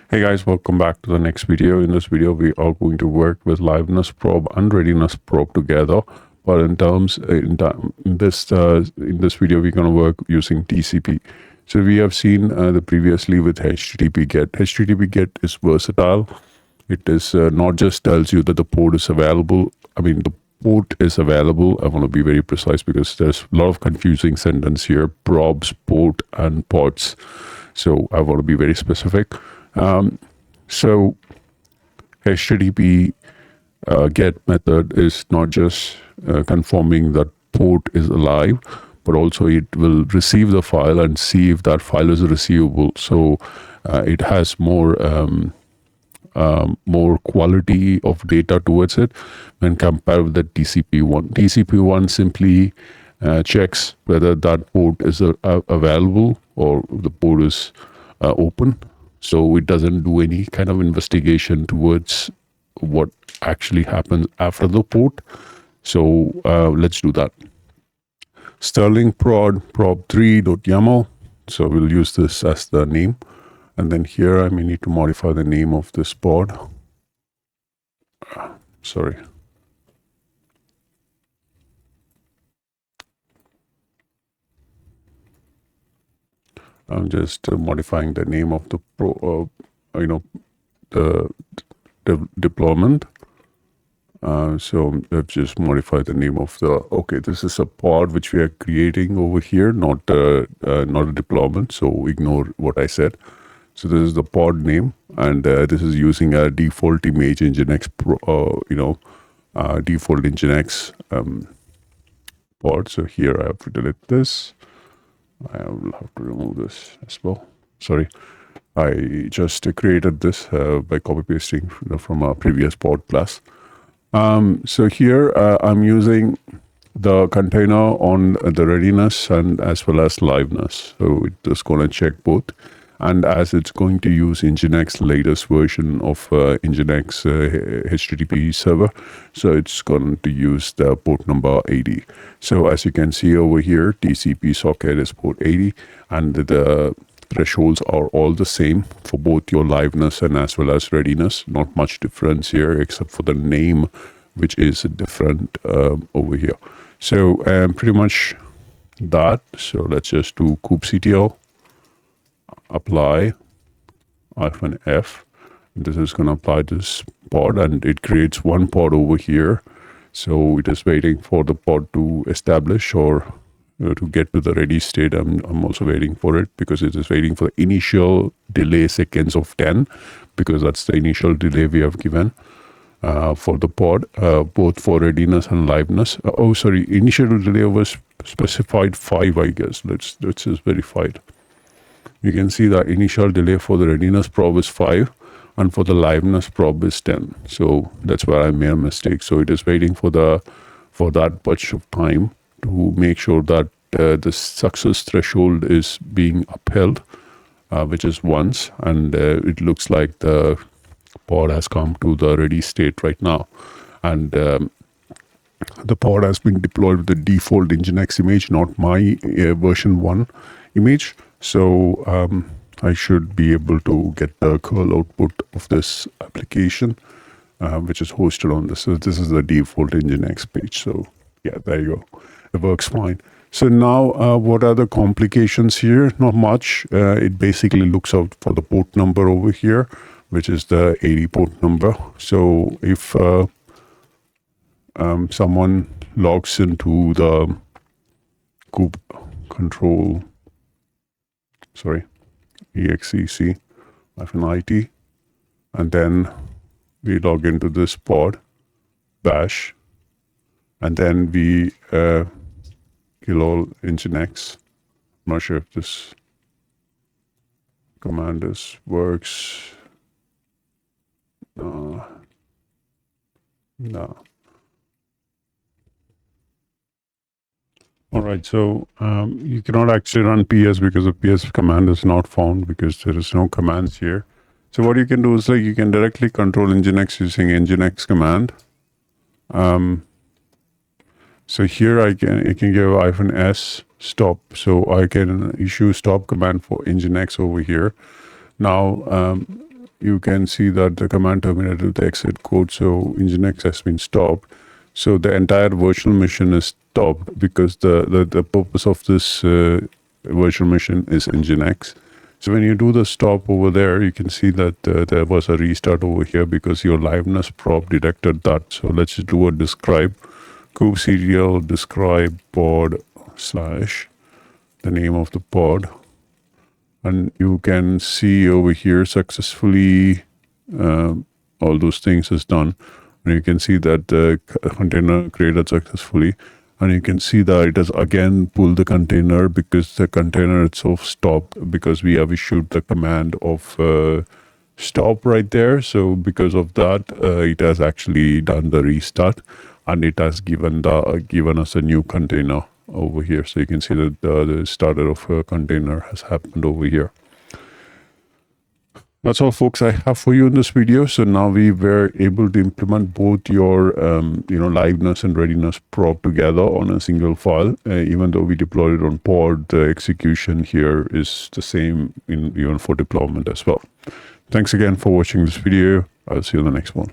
Hey guys, welcome back to the next video. In this video, we are going to work with Liveness probe and Rediness probe together. But in this video, we're going to work using TCP. So we have seen the previously with HTTP GET. HTTP GET is versatile. It is not just tells you that the port is available. The port is available. I want to be very precise because there's a lot of confusing sentence here: probes, port, and ports. So I want to be very specific. So HTTP GET method is not just confirming that port is alive, but also it will receive the file and see if that file is receivable. So it has more quality of data towards it when compared with the TCP1. TCP1 simply checks whether that port is available or the port is open. So it doesn't do any kind of investigation towards what actually happens after the port. So let's do that. Sterling probe3.yaml. So we'll use this as the name. And then here I may need to modify the name of this pod. Sorry. I'm just modifying the name of the deployment. So I've just modified the name of the. Okay, this is a pod which we are creating over here, not a deployment. So ignore what I said. So this is the pod name, and this is using a default image Nginx default Nginx pod. So here I have to delete this. I will have to remove this as well. Sorry, I just created this by copy pasting from a previous pod class. So here I'm using the container on the Rediness and as well as Liveness. So it is going to check both. And as it's going to use Nginx latest version of Nginx HTTP server, so it's going to use the port number 80. So as you can see over here, TCP socket is port 80, and the thresholds are all the same for both your Liveness and as well as Rediness. Not much difference here except for the name, which is different over here. So pretty much that. So let's just do kubectl apply -f. This is going to apply this pod, and it creates one pod over here. So it is waiting for the pod to establish or to get to the ready state. I'm also waiting for it because it is waiting for the initial delay seconds of 10, because that's the initial delay we have given for the pod, both for Rediness and Liveness. Initial delay was specified 5, I guess. Let's just verify it. You can see the initial delay for the Rediness probe is 5, and for the Liveness probe is 10. So that's where I made a mistake. So it is waiting for that much of time to make sure that the success threshold is being upheld, which is once, and it looks like the pod has come to the ready state right now. And the pod has been deployed with the default Nginx image, not my version 1 image. So I should be able to get the curl output of this application, which is hosted on this. So this is the default Nginx page. So yeah, there you go. It works fine. So now what are the complications here? Not much. It basically looks out for the port number over here, which is the 80 port number. So if someone logs into the kube control, exec-it, and then we log into this pod bash, and then we kill all Nginx. I'm not sure if this command works. No. All right, so you cannot actually run PS because the PS command is not found because there is no commands here. So what you can do is you can directly control Nginx using Nginx command. So here I can give -s stop. So I can issue stop command for Nginx over here. Now you can see that the command terminated with exit code. So Nginx has been stopped. So the entire virtual machine is stopped because the purpose of this virtual machine is Nginx. So when you do the stop over there, you can see that there was a restart over here because your liveness prop detected that. So let's just do a describe kubectl describe pod slash the name of the pod, and you can see over here successfully all those things is done, and you can see that the container created successfully, and you can see that it has again pulled the container because the container itself stopped because we have issued the command of stop right there. So because of that, it has actually done the restart, and it has given us a new container over here. So you can see that the starter of a container has happened over here. That's all, folks, I have for you in this video. So now we were able to implement both your liveness and readiness prop together on a single file. Even though we deployed it on pod, the execution here is the same even for deployment as well. Thanks again for watching this video. I'll see you in the next one.